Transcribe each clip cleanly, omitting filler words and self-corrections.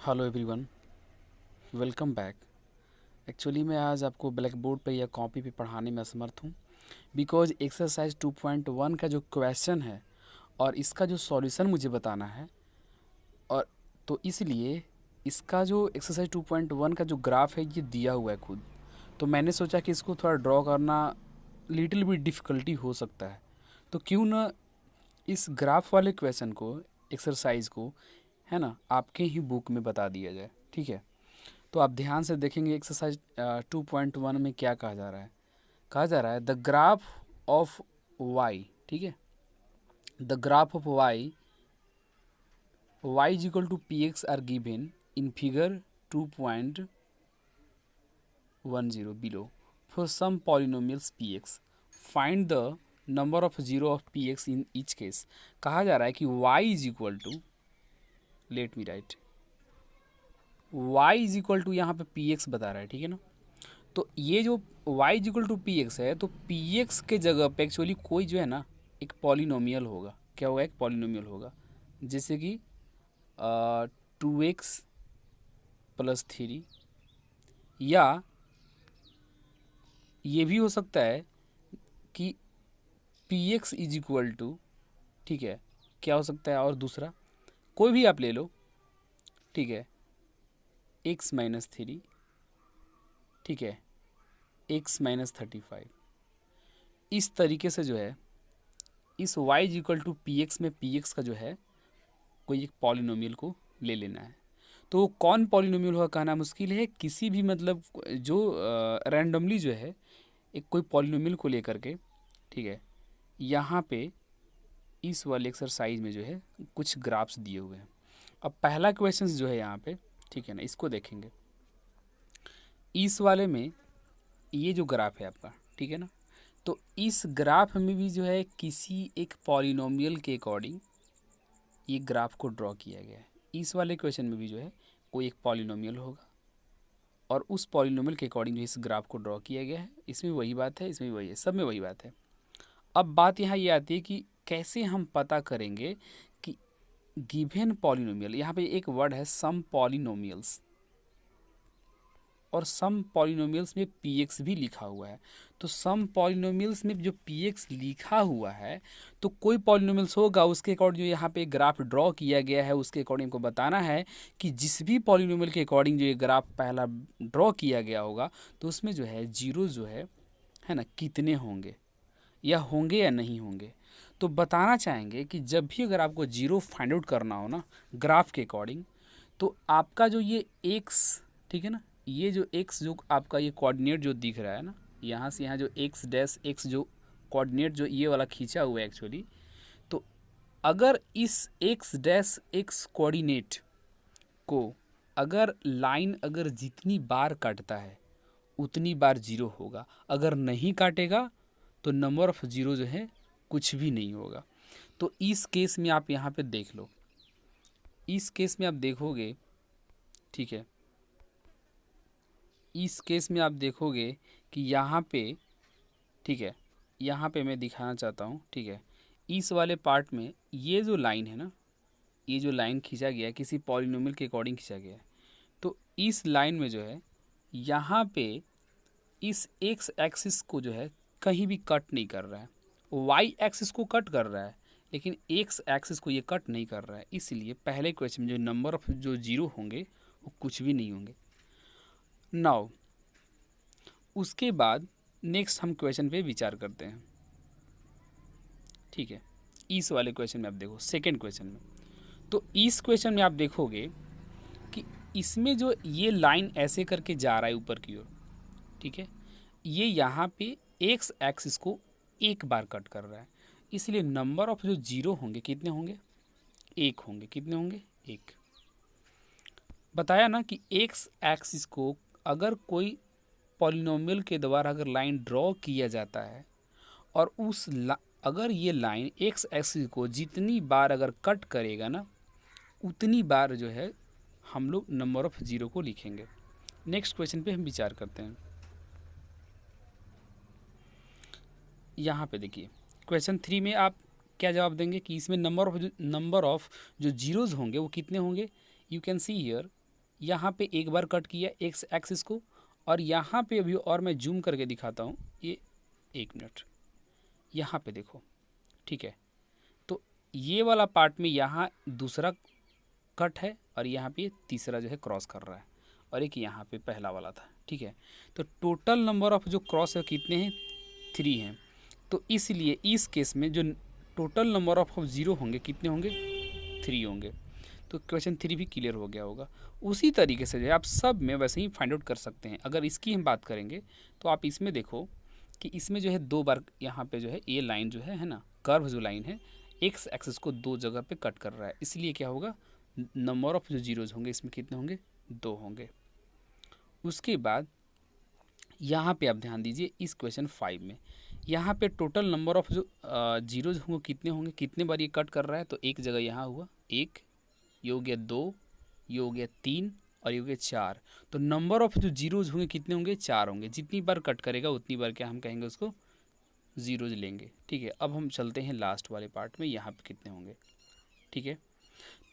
Hello everyone, welcome back. Actually मैं आज आपको ब्लैक बोर्ड पे या कॉपी पे पढ़ाने में असमर्थ हूँ बिकॉज एक्सरसाइज 2.1 का जो क्वेश्चन है और इसका जो सॉल्यूशन मुझे बताना है, और तो इसलिए इसका जो एक्सरसाइज 2.1 का जो ग्राफ है ये दिया हुआ है खुद। तो मैंने सोचा कि इसको थोड़ा ड्रॉ करना लिटिल बिट डिफ़िकल्टी हो सकता है, तो क्यों ना इस ग्राफ वाले क्वेश्चन को, एक्सरसाइज को, है ना, आपके ही बुक में बता दिया जाए। ठीक है, तो आप ध्यान से देखेंगे एक्सरसाइज 2.1 में क्या कहा जा रहा है। कहा जा रहा है द ग्राफ ऑफ वाई। ठीक है, the graph of y is equal to p x are given in figure 2.10 below for some polynomials p x, find the number of zero of p x in each case. कहा जा रहा है कि y is equal to, let me write, y is equal to, यहाँ पे P x बता रहा है, ठीक है ना। तो ये जो y is equal to p x है, तो पी एक्स के जगह पे एक्चुअली कोई जो है ना एक पॉलिनोमियल होगा। क्या होगा? एक पॉलिनोमियल होगा, जैसे कि 2x प्लस 3, या ये भी हो सकता है कि p x is equal to, ठीक है, क्या हो सकता है और दूसरा कोई भी आप ले लो, ठीक है, x माइनस 3, ठीक है, x माइनस 35। इस तरीके से जो है इस y is equal to p x में पी एक्स का जो है कोई एक पॉलिनोमियल को ले लेना है। तो कौन पॉलिनोमियल होगा कहना मुश्किल है, किसी भी मतलब जो रैंडमली जो है एक कोई पॉलिनोमियल को लेकर के, ठीक है, यहाँ पे इस वाले एक्सरसाइज में जो है कुछ ग्राफ्स दिए हुए हैं। अब पहला क्वेश्चन जो है यहाँ पे, ठीक है ना, इसको देखेंगे। इस वाले में ये जो ग्राफ है आपका, ठीक है ना, तो इस ग्राफ में भी जो है किसी एक पॉलिनोमियल के अकॉर्डिंग ये ग्राफ को ड्रॉ किया गया है। इस वाले क्वेश्चन में भी जो है कोई एक पॉलिनोमियल होगा और उस पॉलिनोमियल के अकॉर्डिंग जो इस ग्राफ को ड्रॉ किया गया है। इसमें वही बात है, इसमें भी वही है, सब में वही बात है। अब बात यहाँ ये आती है कि कैसे हम पता करेंगे कि गिवन पॉलिनोमियल, यहाँ पे एक वर्ड है सम पॉलिनोमियल्स, और सम पॉलिनोमियल्स में पी एक्स भी लिखा हुआ है। तो सम पॉलिनोमियल्स में जो पी एक्स लिखा हुआ है, तो कोई पॉलिनोमियल्स होगा उसके अकॉर्डिंग जो यहाँ पे ग्राफ ड्रॉ किया गया है उसके अकॉर्डिंग को बताना है कि जिस भी पॉलिनोमियल के अकॉर्डिंग जो ये ग्राफ पहला ड्रॉ किया गया होगा तो उसमें जो है जीरो जो है ना, कितने होंगे या नहीं होंगे। तो बताना चाहेंगे कि जब भी अगर आपको जीरो फाइंड आउट करना हो ना ग्राफ के अकॉर्डिंग, तो आपका जो ये एक्स, ठीक है ना, ये जो एक्स जो आपका ये कोऑर्डिनेट जो दिख रहा है ना, यहाँ से यहाँ जो एक्स डैश एक्स जो कोऑर्डिनेट जो ये वाला खींचा हुआ है एक्चुअली, तो अगर इस एक्स डैश एक्स कोऑर्डिनेट को अगर लाइन अगर जितनी बार काटता है उतनी बार जीरो होगा, अगर नहीं काटेगा तो नंबर ऑफ जीरो जो है कुछ भी नहीं होगा। तो इस केस में आप यहाँ पे देख लो, इस केस में आप देखोगे, ठीक है, इस केस में आप देखोगे कि यहाँ पे, ठीक है, यहाँ पे मैं दिखाना चाहता हूँ, ठीक है, इस वाले पार्ट में ये जो लाइन है ना, ये जो लाइन खींचा गया है किसी पॉलिनोमियल के अकॉर्डिंग खींचा गया है, तो इस लाइन में जो है यहाँ पे इस एक्स एक्सिस को जो है कहीं भी कट नहीं कर रहा है, वाई एक्सिस को कट कर रहा है लेकिन एक्स एक्सिस को ये कट नहीं कर रहा है। इसलिए पहले क्वेश्चन में जो नंबर ऑफ जो जीरो होंगे वो कुछ भी नहीं होंगे। नाउ उसके बाद नेक्स्ट हम क्वेश्चन पे विचार करते हैं, ठीक है। इस वाले क्वेश्चन में आप देखो, सेकेंड क्वेश्चन में, तो इस क्वेश्चन में आप देखोगे कि इसमें जो ये लाइन ऐसे करके जा रहा है ऊपर की ओर, ठीक है, ये यहाँ पे एक्स एक्सिस को एक बार कट कर रहा है, इसलिए नंबर ऑफ जो जीरो होंगे कितने होंगे? एक होंगे। कितने होंगे? एक। बताया ना कि एक्स एक्सिस को अगर कोई पॉलिनोमियल के द्वारा अगर लाइन ड्रॉ किया जाता है और अगर ये लाइन एक्स एक्सिस को जितनी बार अगर कट करेगा ना उतनी बार जो है हम लोग नंबर ऑफ जीरो को लिखेंगे। नेक्स्ट क्वेश्चन पे हम विचार करते हैं। यहाँ पे देखिए क्वेश्चन 3 में आप क्या जवाब देंगे कि इसमें नंबर ऑफ जो जीरोज़ होंगे वो कितने होंगे? यू कैन सी हियर यहाँ पे एक बार कट किया एक्स एक्सिस को, और यहाँ पे अभी और मैं जूम करके दिखाता हूँ, ये 1 मिनट यहाँ पे देखो, ठीक है। तो ये वाला पार्ट में यहाँ दूसरा कट है और यहाँ पे तीसरा जो है क्रॉस कर रहा है, और एक यहाँ पे पहला वाला था, ठीक है। तो टोटल नंबर ऑफ जो क्रॉस है कितने हैं, 3 हैं। तो इसलिए इस केस में जो टोटल नंबर ऑफ जीरो होंगे कितने होंगे, 3 होंगे। तो क्वेश्चन 3 भी क्लियर हो गया होगा। उसी तरीके से जो है आप सब में वैसे ही फाइंड आउट कर सकते हैं। अगर इसकी हम बात करेंगे तो आप इसमें देखो कि इसमें जो है 2 बार यहाँ पे जो है ये लाइन जो है ना, कर्व जो लाइन है एक्स एक्सिस को 2 जगह पे कट कर रहा है, इसलिए क्या होगा, नंबर ऑफ जो जीरोज होंगे इसमें कितने होंगे, 2 होंगे। उसके बाद यहाँ पे आप ध्यान दीजिए इस क्वेश्चन 5 में यहाँ पे टोटल नंबर ऑफ जो जीरोज होंगे कितने होंगे, कितने बार ये कट कर रहा है, तो एक जगह यहाँ हुआ 1, ये हो गया 2, ये हो गया 3 और ये हो गया 4। तो नंबर ऑफ जो जीरोज होंगे कितने होंगे, 4 होंगे। जितनी बार कट करेगा उतनी बार क्या हम कहेंगे उसको, जीरोज लेंगे, ठीक है। अब हम चलते हैं लास्ट वाले पार्ट में, यहाँ पे कितने होंगे, ठीक है।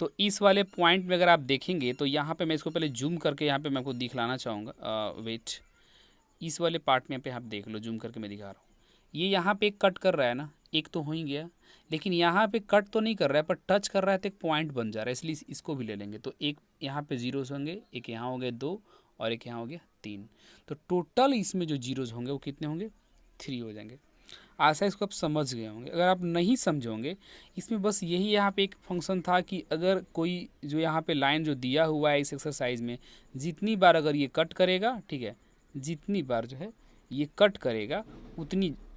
तो इस वाले पॉइंट में अगर आप देखेंगे तो यहाँ पे मैं इसको पहले जूम करके यहाँ पे मैं आपको दिखलाना चाहूँगा, वेट, इस वाले पार्ट में पे आप देख लो, जूम करके मैं दिखा रहा हूँ। ये यहाँ पे एक कट कर रहा है ना, एक तो हो ही गया, लेकिन यहाँ पे कट तो नहीं कर रहा है पर टच कर रहा है तो एक पॉइंट बन जा रहा है, इसलिए इसको भी ले लेंगे। तो एक यहाँ पे जीरोज होंगे, एक यहाँ हो गए 2 और एक यहाँ हो गया 3। तो टोटल इसमें जो जीरोज होंगे वो कितने होंगे, 3 हो जाएंगे। आशा इसको आप समझ गए होंगे। अगर आप नहीं समझोगे, इसमें बस यही यहाँ पे एक फंक्शन था कि अगर कोई जो यहाँ पे लाइन जो दिया हुआ है इस एक्सरसाइज में, जितनी बार अगर ये कट करेगा, ठीक है, जितनी बार जो है ये कट करेगा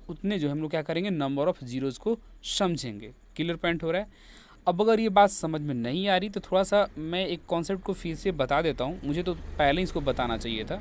उतने जो हम लोग क्या करेंगे, नंबर ऑफ जीरोज को समझेंगे। क्लियर पॉइंट हो रहा है। अब अगर ये बात समझ में नहीं आ रही तो थोड़ा सा मैं एक कॉन्सेप्ट को फिर से बता देता हूँ, मुझे तो पहले ही इसको बताना चाहिए था।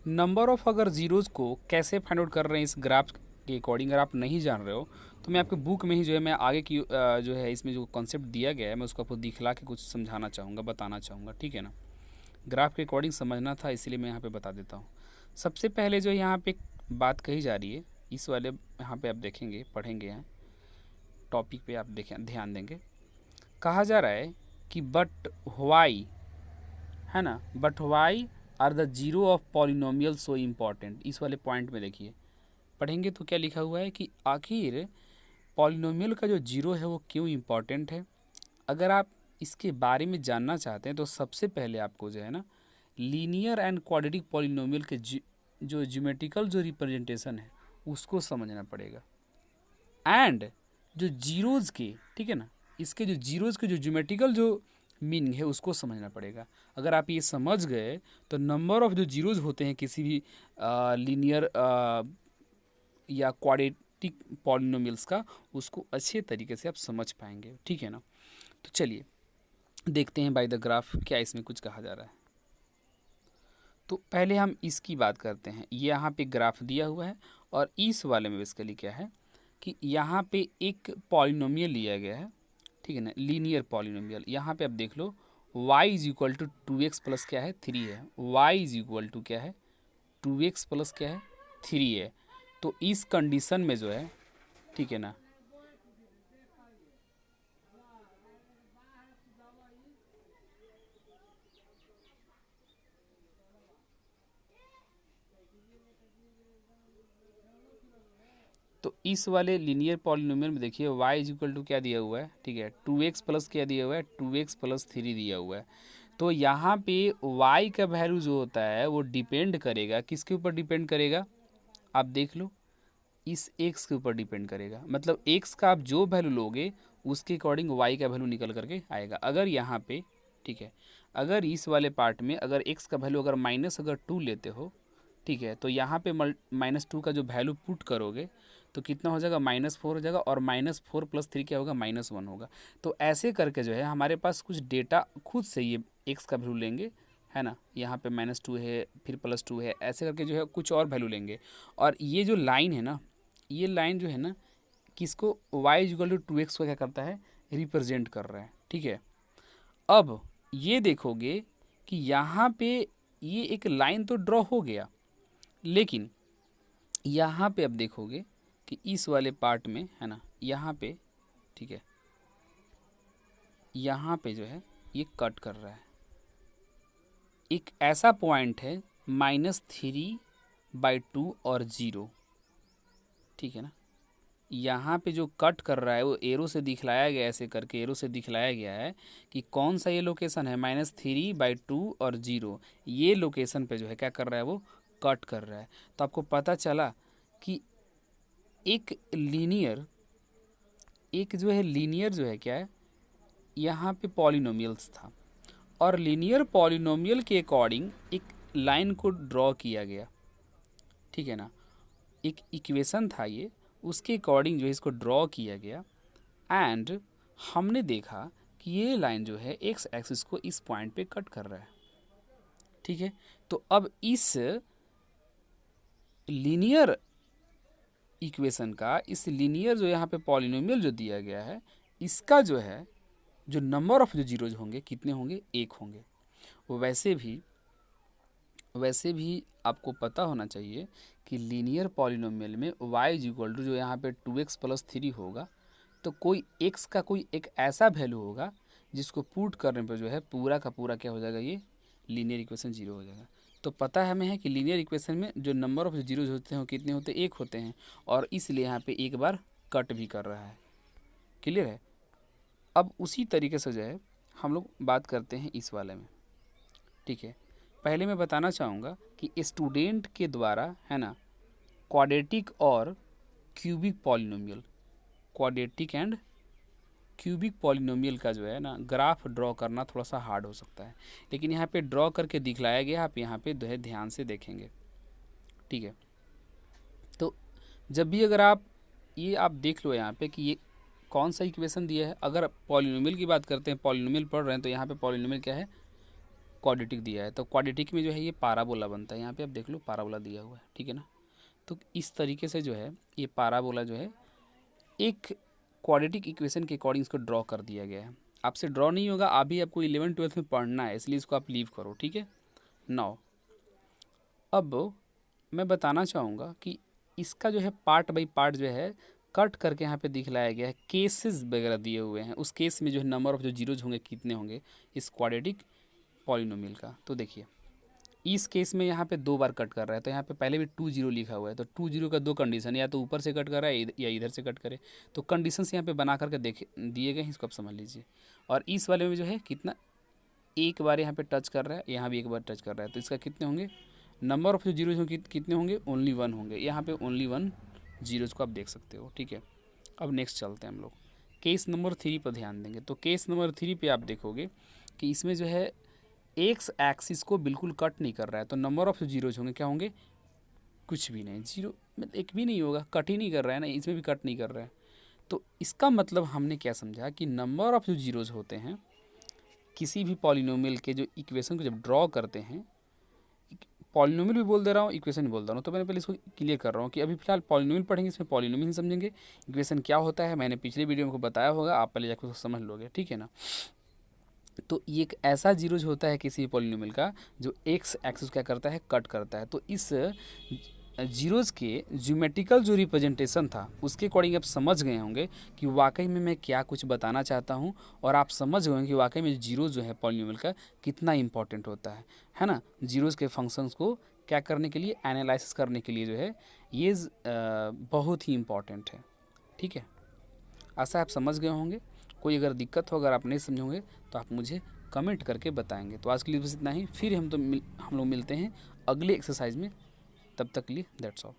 नंबर ऑफ अगर ज़ीरोज़ को कैसे फाइंड आउट कर रहे हैं इस ग्राफ के अकॉर्डिंग अगर आप नहीं जान रहे हो तो मैं आपके बुक में ही जो है मैं आगे की जो है इसमें जो कॉन्सेप्ट दिया गया है मैं उसको आपको दिखला के कुछ समझाना चाहूँगा, बताना चाहूँगा, ठीक है ना। ग्राफ के अकॉर्डिंग समझना था इसलिए मैं यहाँ पे बता देता हूँ। सबसे पहले जो यहाँ पे बात कही जा रही है इस वाले यहाँ पे आप देखेंगे, पढ़ेंगे, यहाँ टॉपिक पे आप देखें ध्यान देंगे, कहा जा रहा है कि बट वाई, है ना, but why are the zero of polynomial so important. इस वाले पॉइंट में देखिए, पढ़ेंगे तो क्या लिखा हुआ है कि आखिर पॉलिनोमियल का जो जीरो है वो क्यों इम्पॉर्टेंट है। अगर आप इसके बारे में जानना चाहते हैं तो सबसे पहले आपको जो है ना लीनियर एंड क्वाड्रेटिक पॉलिनोमियल के जो ज्योमेट्रिकल जो रिप्रेजेंटेशन है उसको समझना पड़ेगा, एंड जो जीरोज़ के, ठीक है ना, इसके जो जीरोज़ के जो ज्योमेट्रिकल जो मीनिंग है उसको समझना पड़ेगा। अगर आप ये समझ गए तो नंबर ऑफ जो जीरोज़ होते हैं किसी भी लीनियर या क्वाड्रेटिक पॉलिनोमियल्स का, उसको अच्छे तरीके से आप समझ पाएंगे, ठीक है ना। तो चलिए देखते हैं बाय द ग्राफ क्या इसमें कुछ कहा जा रहा है। तो पहले हम इसकी बात करते हैं। ये यहाँ पे ग्राफ दिया हुआ है और इस वाले में बेसिकली क्या है कि यहाँ पे एक पॉलिनोमियल लिया गया है, ठीक है ना, लीनियर पॉलिनोमियल। यहाँ पे आप देख लो y is equal to 2x plus क्या है 3 है, y इज इक्वल टू क्या है 2x प्लस क्या है 3 है। तो इस कंडीशन में जो है, ठीक है ना, तो इस वाले लीनियर पॉलिनोमियल में देखिए y इज इक्वल टू क्या दिया हुआ है, ठीक है, 2x प्लस क्या दिया हुआ है 2x प्लस 3 दिया हुआ है। तो यहाँ पे y का वैल्यू जो होता है वो डिपेंड करेगा किसके ऊपर डिपेंड करेगा, आप देख लो, इस x के ऊपर डिपेंड करेगा। मतलब x का आप जो वैल्यू लोगे उसके अकॉर्डिंग y का वैल्यू निकल करके आएगा। अगर यहाँ पे, ठीक है, अगर इस वाले पार्ट में अगर x का वैल्यू अगर -2 लेते हो, ठीक है, तो यहाँ पे -2 का जो वैल्यू पुट करोगे तो कितना हो जाएगा, -4 हो जाएगा, और -4 प्लस 3 क्या होगा, -1 होगा। तो ऐसे करके जो है हमारे पास कुछ डेटा खुद से ये x का वैल्यू लेंगे, है ना, यहाँ पे -2 है फिर +2 है, ऐसे करके जो है कुछ और वैल्यू लेंगे। और ये जो लाइन है ना, ये लाइन जो है ना किसको, y इक्वल टू 2x को क्या करता है, रिप्रेजेंट कर रहा है, ठीक है। अब ये देखोगे कि यहाँ पे ये एक लाइन तो ड्रॉ हो गया, लेकिन यहाँ पे अब देखोगे कि इस वाले पार्ट में है ना, यहाँ पे ठीक है, यहाँ पे जो है ये कट कर रहा है। एक ऐसा पॉइंट है -3/2 और 0, ठीक है ना। यहाँ पे जो कट कर रहा है वो एरो से दिखलाया गया, ऐसे करके एरो से दिखलाया गया है कि कौन सा ये लोकेशन है, -3/2 और 0, ये लोकेशन पे जो है क्या कर रहा है, वो कट कर रहा है। तो आपको पता चला कि एक लीनियर जो है क्या है, यहाँ पे पॉलिनोमियल्स था और लीनियर पॉलिनोमियल के अकॉर्डिंग एक लाइन को ड्रॉ किया गया, ठीक है ना। एक इक्वेशन था ये, उसके अकॉर्डिंग जो है इसको ड्रॉ किया गया एंड हमने देखा कि ये लाइन जो है एक्स एक्सिस को इस पॉइंट पे कट कर रहा है, ठीक है। तो अब इस लीनियर इक्वेशन का, इस लीनियर जो यहाँ पे पॉलिनोमियल जो दिया गया है, इसका जो है जो नंबर ऑफ जो जीरोज होंगे कितने होंगे, 1 होंगे। वैसे भी आपको पता होना चाहिए कि लीनियर पॉलिनोमियल में y = जो यहाँ पे 2x + 3 होगा, तो कोई x का कोई एक ऐसा वैल्यू होगा जिसको पुट करने पर जो है पूरा का पूरा क्या हो जाएगा, ये लीनियर इक्वेशन 0 हो जाएगा। तो पता है हमें है कि लीनियर इक्वेशन में जो नंबर ऑफ जीरोज होते हैं कितने होते हैं, 1 होते हैं, और इसलिए यहाँ पे एक बार कट भी कर रहा है। क्लियर है। अब उसी तरीके से जो है हम लोग बात करते हैं इस वाले में, ठीक है। पहले मैं बताना चाहूँगा कि स्टूडेंट के द्वारा है ना क्वाड्रेटिक और cubic polynomial, quadratic and cubic polynomial का जो है ना ग्राफ ड्रॉ करना थोड़ा सा हार्ड हो सकता है, लेकिन यहाँ पे ड्रॉ करके दिखलाया गया, आप यहाँ पे जो है ध्यान से देखेंगे, ठीक है। तो जब भी अगर आप देख लो यहाँ पे कि ये कौन सा इक्वेशन दिया है, अगर पॉलिनोमियल की बात करते हैं, पॉलिनोमियल पढ़ रहे हैं, तो यहाँ पे पॉलिनोमियल क्या है, क्वाड्रेटिक दिया है। तो क्वाड्रेटिक में जो है ये पाराबोला बनता है, यहाँ पे आप देख लो पाराबोला दिया हुआ है, ठीक है ना। तो इस तरीके से जो है ये पाराबोला जो है एक क्वाड्रेटिक इक्वेशन के अकॉर्डिंग इसको ड्रॉ कर दिया गया है। आपसे ड्रॉ नहीं होगा, अभी आपको 11th-12th में पढ़ना है, इसलिए इसको आप लीव करो, ठीक है। नाउ अब मैं बताना चाहूँगा कि इसका जो है पार्ट बाई पार्ट जो है कट करके यहाँ पे दिखलाया गया है, केसेस वगैरह दिए हुए हैं, उस केस में जो है नंबर ऑफ जो जीरोज होंगे कितने होंगे इस क्वाड्रेटिक पॉलिनोमियल का। तो देखिए इस केस में यहाँ पे 2 बार कट कर रहा है, तो यहाँ पे पहले भी 2 0 लिखा हुआ है, तो 2 0 का 2 कंडीशन, या तो ऊपर से कट कर रहा है या इधर से कट करे। तो कंडीशंस यहाँ पे बना करके देखे दिए गए हैं, इसको आप समझ लीजिए। और इस वाले में जो है कितना, एक बार यहाँ पे टच कर रहा है, यहाँ भी एक बार टच कर रहा है, तो इसका कितने होंगे, नंबर ऑफ जो जीरोज होंगे कितने होंगे, ओनली 1 होंगे। यहाँ पे ओनली 1 जीरोज को आप देख सकते हो, ठीक है। अब नेक्स्ट चलते हैं हम लोग, केस नंबर 3 पर ध्यान देंगे। तो केस नंबर 3 पे आप देखोगे कि इसमें जो है एक्स एक्सिस को बिल्कुल कट नहीं कर रहा है, तो नंबर ऑफ जीरोज होंगे क्या होंगे, कुछ भी नहीं, 0 मतलब एक भी नहीं होगा, कट ही नहीं कर रहा है ना, इसमें भी कट नहीं कर रहा है। तो इसका मतलब हमने क्या समझा कि नंबर ऑफ जो जीरोज होते हैं किसी भी पॉलिनोमियल के जो इक्वेशन को जब ड्रॉ करते हैं, पॉलिनोमियल भी बोल दे रहा हूँ, इक्वेशन भी बोल दे रहा हूँ, तो मैंने पहले इसको क्लियर कर रहा हूँ कि अभी फिलहाल पॉलिनोमियल पढ़ेंगे, इसमें पॉलिनोमियल ही समझेंगे, इक्वेशन क्या होता है मैंने पिछले वीडियो में को बताया होगा, आप पहले जाकर उसको समझ लोगे, ठीक है ना। तो ये एक ऐसा जीरोज होता है किसी पॉलिनोमियल का जो एक्स एक्सिस क्या करता है, कट करता है। तो इस जीरोज के ज्योमेट्रिकल जो रिप्रेजेंटेशन था उसके अकॉर्डिंग आप समझ गए होंगे कि वाकई में मैं क्या कुछ बताना चाहता हूँ, और आप समझ गए होंगे कि वाकई में जीरोज जो है पॉलिनोमियल का कितना इंपॉर्टेंट होता है ना। जीरोज के फंक्शंस को क्या करने के लिए, एनालिसिस करने के लिए जो है ये बहुत ही इम्पॉर्टेंट है, ठीक है। ऐसा आप समझ गए होंगे। कोई अगर दिक्कत हो, अगर आप नहीं समझोगे तो आप मुझे कमेंट करके बताएंगे। तो आज के लिए बस इतना ही, फिर हम लोग मिलते हैं अगले एक्सरसाइज में, तब तक के लिए दैट्स ऑल।